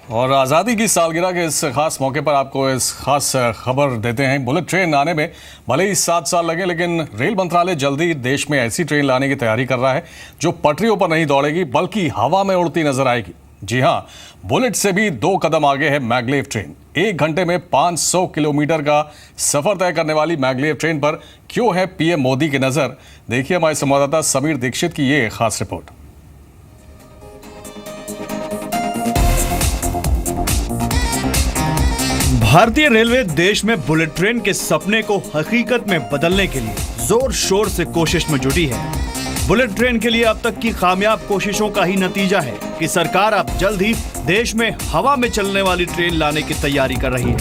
और आज़ादी की सालगिरह के इस खास मौके पर आपको इस खास खबर देते हैं। बुलेट ट्रेन आने में भले ही 7 साल लगे, लेकिन रेल मंत्रालय जल्दी देश में ऐसी ट्रेन लाने की तैयारी कर रहा है जो पटरियों पर नहीं दौड़ेगी बल्कि हवा में उड़ती नजर आएगी। जी हाँ, बुलेट से भी 2 कदम आगे है मैग्लेव ट्रेन। 1 घंटे में 500 किलोमीटर का सफर तय करने वाली मैग्लेव ट्रेन पर क्यों है पीएम मोदी की नजर, देखिए हमारे संवाददाता समीर दीक्षित की ये खास रिपोर्ट। भारतीय रेलवे देश में बुलेट ट्रेन के सपने को हकीकत में बदलने के लिए जोर शोर से कोशिश में जुटी है। बुलेट ट्रेन के लिए अब तक की कामयाब कोशिशों का ही नतीजा है कि सरकार अब जल्द ही देश में हवा में चलने वाली ट्रेन लाने की तैयारी कर रही है।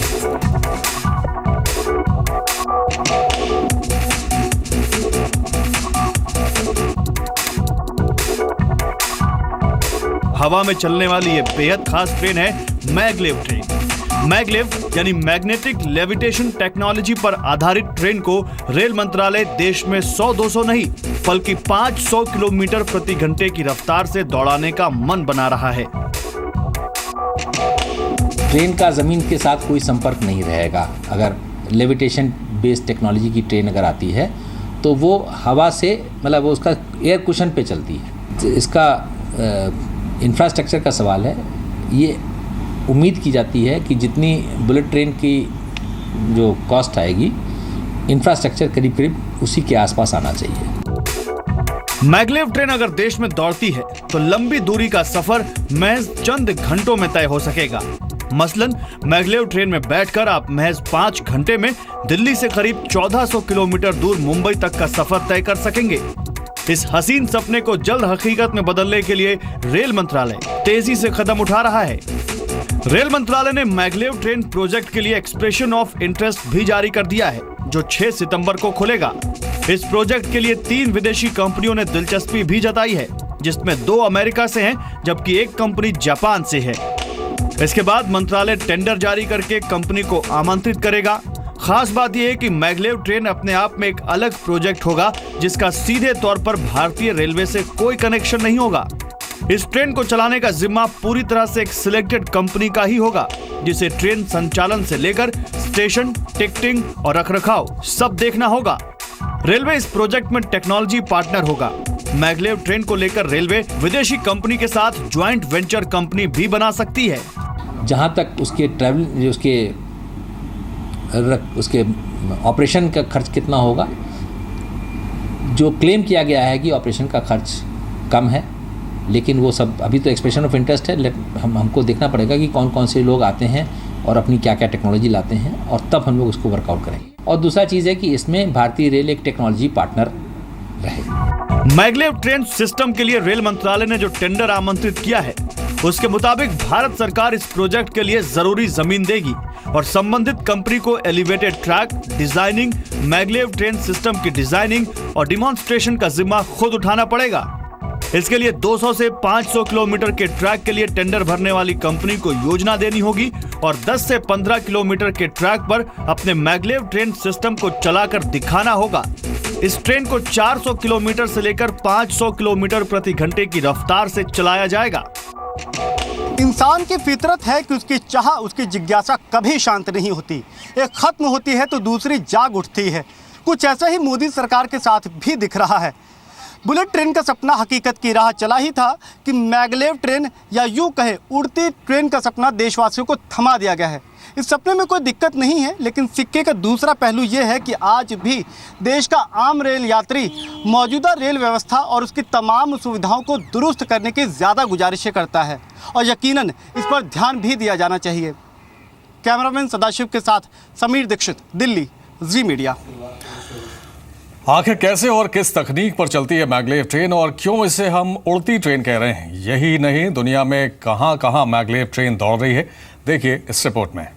हवा में चलने वाली ये बेहद खास ट्रेन है मैग्लेव ट्रेन। मैग्लेव यानी मैग्नेटिक लेविटेशन टेक्नोलॉजी पर आधारित ट्रेन को रेल मंत्रालय देश में 100-200 नहीं बल्कि 500 किलोमीटर प्रति घंटे की रफ्तार से दौड़ाने का मन बना रहा है। ट्रेन का जमीन के साथ कोई संपर्क नहीं रहेगा। अगर लेविटेशन बेस्ड टेक्नोलॉजी की ट्रेन अगर आती है तो वो हवा से, मतलब वो उसका एयर कुशन पे चलती है। इसका इंफ्रास्ट्रक्चर का सवाल है। ये उम्मीद की जाती है कि जितनी बुलेट ट्रेन की जो कॉस्ट आएगी, इंफ्रास्ट्रक्चर करीब करीब उसी के आसपास आना चाहिए। मैग्लेव ट्रेन अगर देश में दौड़ती है तो लंबी दूरी का सफर महज चंद घंटों में तय हो सकेगा। मसलन मैग्लेव ट्रेन में बैठकर आप महज 5 घंटे में दिल्ली से करीब 1400 किलोमीटर दूर मुंबई तक का सफर तय कर सकेंगे। इस हसीन सपने को जल्द हकीकत में बदलने के लिए रेल मंत्रालय तेजी से कदम उठा रहा है। रेल मंत्रालय ने मैग्लेव ट्रेन प्रोजेक्ट के लिए एक्सप्रेशन ऑफ इंटरेस्ट भी जारी कर दिया है, जो 6 सितंबर को खुलेगा। इस प्रोजेक्ट के लिए 3 विदेशी कंपनियों ने दिलचस्पी भी जताई है, जिसमें 2 अमेरिका से हैं, जबकि 1 कंपनी जापान से है। इसके बाद मंत्रालय टेंडर जारी करके कंपनी को आमंत्रित करेगा। खास बात यह है कि मैग्लेव ट्रेन अपने आप में एक अलग प्रोजेक्ट होगा, जिसका सीधे तौर पर भारतीय रेलवे से कोई कनेक्शन नहीं होगा। इस ट्रेन को चलाने का जिम्मा पूरी तरह से एक सिलेक्टेड कंपनी का ही होगा, जिसे ट्रेन संचालन से लेकर स्टेशन, टिकटिंग और रखरखाव सब देखना होगा। रेलवे इस प्रोजेक्ट में टेक्नोलॉजी पार्टनर होगा। मैग्लेव ट्रेन को लेकर रेलवे विदेशी कंपनी के साथ ज्वाइंट वेंचर कंपनी भी बना सकती है। जहां तक उसके ट्रैवल, उसके ऑपरेशन का खर्च कितना होगा, जो क्लेम किया गया है कि ऑपरेशन का खर्च कम है, लेकिन वो सब अभी तो एक्सप्रेशन ऑफ इंटरेस्ट है। हमको देखना पड़ेगा कि कौन कौन से लोग आते हैं और अपनी क्या क्या टेक्नोलॉजी लाते हैं, और तब हम लोग उसको वर्कआउट करेंगे। और दूसरा चीज़ है कि इसमें भारतीय रेल एक टेक्नोलॉजी पार्टनर रहे। मैग्लेव ट्रेन सिस्टम के लिए रेल मंत्रालय ने जो टेंडर आमंत्रित किया है, उसके मुताबिक भारत सरकार इस प्रोजेक्ट के लिए जरूरी जमीन देगी और संबंधित कंपनी को elevated track designing, maglev train system की डिजाइनिंग और डिमॉन्स्ट्रेशन का जिम्मा खुद उठाना पड़ेगा। इसके लिए 200 से 500 किलोमीटर के ट्रैक के लिए टेंडर भरने वाली कंपनी को योजना देनी होगी और 10 से 15 किलोमीटर के ट्रैक पर अपने मैग्लेव ट्रेन सिस्टम को चलाकर दिखाना होगा। इस ट्रेन को 400 किलोमीटर से लेकर 500 किलोमीटर प्रति घंटे की रफ्तार से चलाया जाएगा। इंसान की फितरत है कि उसकी चाह, उसकी जिज्ञासा कभी शांत नहीं होती। एक खत्म होती है तो दूसरी जाग उठती है। कुछ ऐसा ही मोदी सरकार के साथ भी दिख रहा है। बुलेट ट्रेन का सपना हकीकत की राह चला ही था कि मैग्लेव ट्रेन, या यूँ कहे उड़ती ट्रेन का सपना देशवासियों को थमा दिया गया है। इस सपने में कोई दिक्कत नहीं है, लेकिन सिक्के का दूसरा पहलू ये है कि आज भी देश का आम रेल यात्री मौजूदा रेल व्यवस्था और उसकी तमाम सुविधाओं को दुरुस्त करने की ज़्यादा गुजारिशें करता है, और यकीनन इस पर ध्यान भी दिया जाना चाहिए। कैमरामैन सदाशिव के साथ समीर दीक्षित, दिल्ली, जी मीडिया। आखिर कैसे और किस तकनीक पर चलती है मैग्लेव ट्रेन, और क्यों इसे हम उड़ती ट्रेन कह रहे हैं? यही नहीं, दुनिया में कहां कहां मैग्लेव ट्रेन दौड़ रही है, देखिए इस रिपोर्ट में।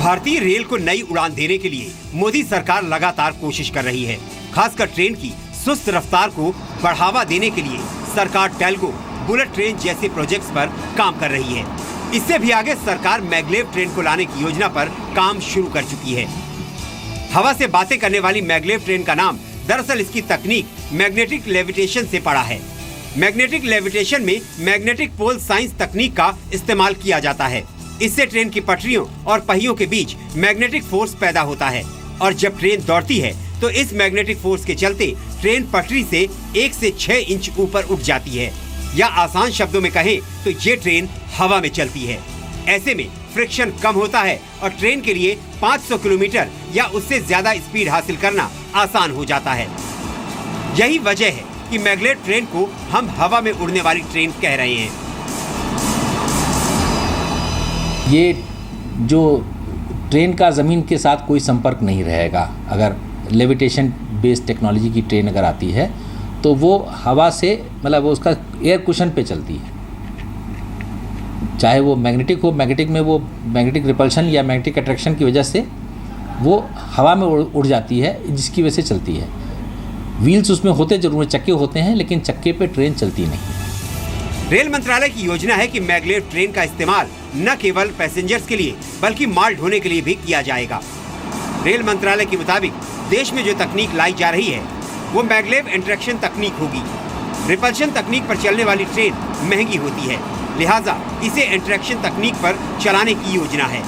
भारतीय रेल को नई उड़ान देने के लिए मोदी सरकार लगातार कोशिश कर रही है। खासकर ट्रेन की सुस्त रफ्तार को बढ़ावा देने के लिए सरकार टेल्को, बुलेट ट्रेन जैसे प्रोजेक्ट्स पर काम कर रही है। इससे भी आगे सरकार मैग्लेव ट्रेन को लाने की योजना पर काम शुरू कर चुकी है। हवा से बातें करने वाली मैग्लेव ट्रेन का नाम दरअसल इसकी तकनीक मैग्नेटिक लेविटेशन से पड़ा है। मैग्नेटिक लेविटेशन में मैग्नेटिक पोल साइंस तकनीक का इस्तेमाल किया जाता है। इससे ट्रेन की पटरियों और पहियों के बीच मैग्नेटिक फोर्स पैदा होता है और जब ट्रेन दौड़ती है तो इस मैग्नेटिक फोर्स के चलते ट्रेन पटरी से 1 से 6 इंच ऊपर उठ जाती है, या आसान शब्दों में कहें तो ये ट्रेन हवा में चलती है। ऐसे में फ्रिक्शन कम होता है और ट्रेन के लिए 500 किलोमीटर या उससे ज्यादा स्पीड हासिल करना आसान हो जाता है। यही वजह है कि मैग्लेव ट्रेन को हम हवा में उड़ने वाली ट्रेन कह रहे हैं। ये जो ट्रेन का ज़मीन के साथ कोई संपर्क नहीं रहेगा। अगर लेविटेशन बेस्ड टेक्नोलॉजी की ट्रेन अगर आती है तो वो हवा से मतलब उसका एयर कुशन पे चलती है। चाहे वो मैग्नेटिक हो, मैग्नेटिक में वो मैग्नेटिक रिपल्शन या मैग्नेटिक अट्रैक्शन की वजह से वो हवा में उड़ जाती है, जिसकी वजह से चलती है। व्हील्स उसमें होते जरूर, चक्के होते हैं, लेकिन चक्के पे ट्रेन चलती नहीं। रेल मंत्रालय की योजना है कि मैग्लेव ट्रेन का इस्तेमाल न केवल पैसेंजर्स के लिए बल्कि माल ढोने के लिए भी किया जाएगा। रेल मंत्रालय के मुताबिक देश में जो तकनीक लाई जा रही है वो मैग्लेव इंट्रैक्शन तकनीक होगी। रिपल्शन तकनीक पर चलने वाली ट्रेन महंगी होती है, लिहाजा इसे इंट्रैक्शन तकनीक पर चलाने की योजना है।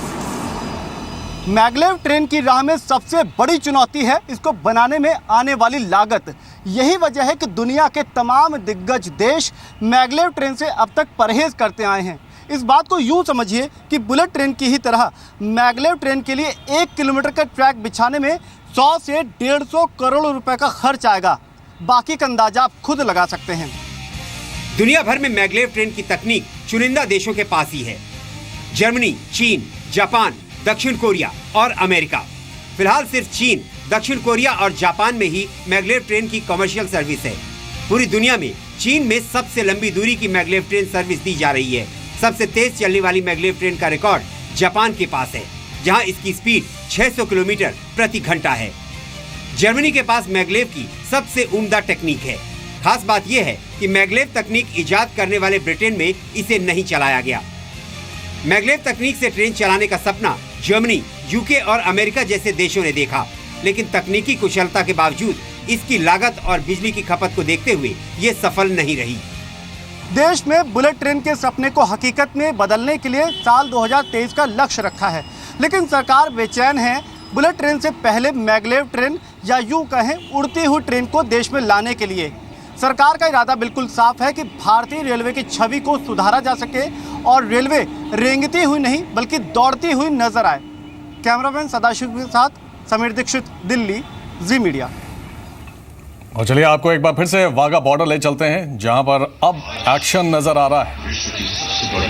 मैग्लेव ट्रेन की राह में सबसे बड़ी चुनौती है इसको बनाने में आने वाली लागत। यही वजह है कि दुनिया के तमाम दिग्गज देश मैग्लेव ट्रेन से अब तक परहेज करते आए हैं। इस बात को यूँ समझिए कि बुलेट ट्रेन की ही तरह मैग्लेव ट्रेन के लिए 1 किलोमीटर का ट्रैक बिछाने में 100 से 150 करोड़ रुपए का खर्च आएगा। बाकी का अंदाजा आप खुद लगा सकते हैं। दुनिया भर में मैग्लेव ट्रेन की तकनीक चुनिंदा देशों के पास ही है। जर्मनी, चीन, जापान, दक्षिण कोरिया और अमेरिका। फिलहाल सिर्फ चीन, दक्षिण कोरिया और जापान में ही मैग्लेव ट्रेन की कमर्शियल सर्विस है। पूरी दुनिया में चीन में सबसे लंबी दूरी की मैग्लेव ट्रेन सर्विस दी जा रही है। सबसे तेज चलने वाली मैग्लेव ट्रेन का रिकॉर्ड जापान के पास है, जहां इसकी स्पीड 600 किलोमीटर प्रति घंटा है। जर्मनी के पास मैग्लेव की सबसे उम्दा टेक्निक है। खास बात यह है कि मैग्लेव तकनीक इजाद करने वाले ब्रिटेन में इसे नहीं चलाया गया। मैग्लेव तकनीक से ट्रेन चलाने का सपना जर्मनी, यूके और अमेरिका जैसे देशों ने देखा, लेकिन तकनीकी कुशलता के बावजूद इसकी लागत और बिजली की खपत को देखते हुए ये सफल नहीं रही। देश में बुलेट ट्रेन के सपने को हकीकत में बदलने के लिए साल 2023 का लक्ष्य रखा है, लेकिन सरकार बेचैन है बुलेट ट्रेन से पहले मैग्लेव ट्रेन या यूं कहें उड़ती हुई ट्रेन को देश में लाने के लिए। सरकार का इरादा बिल्कुल साफ है कि भारतीय रेलवे की छवि को सुधारा जा सके और रेलवे रेंगती हुई नहीं बल्कि दौड़ती हुई नजर आए। कैमरामैन सदाशिव के साथ समीर दीक्षित, दिल्ली, जी मीडिया। और चलिए आपको एक बार फिर से वाघा बॉर्डर ले चलते हैं, जहां पर अब एक्शन नजर आ रहा है। विश्व की सबसे बड़ी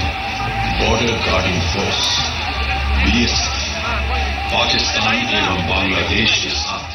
border guarding force BSF Pakistan एवं बांग्लादेश के साथ